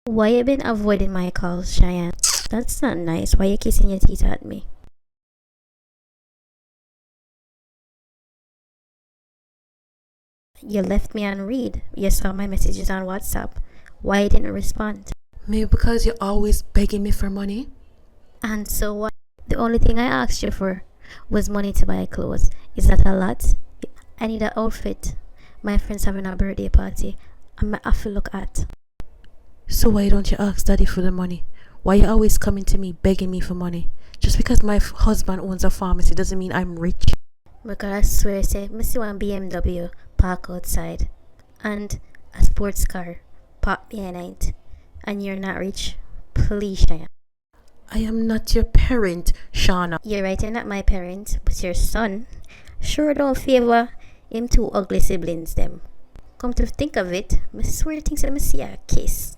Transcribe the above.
Why you been avoiding my calls, Cheyenne? That's not nice. Why you kissing your teeth at me? You left me on read. You saw my messages on WhatsApp. Why you didn't respond? Maybe because you're always begging me for money. And so what? The only thing I asked you for was money to buy clothes. Is that a lot? I need an outfit. My friend's having a birthday party. I have to look at. So why don't you ask daddy for the money? Why you always coming to me begging me for money? Just because my husband owns a pharmacy doesn't mean I'm rich. Because I swear, say, I see one BMW park outside. And a sports car parked behind it. And you're not rich? Please, Cheyenne. I am not your parent, Shauna. You're right, you're not my parent, but your son. Sure don't favor him two ugly siblings them. Come to think of it, I swear the things that I see a kiss.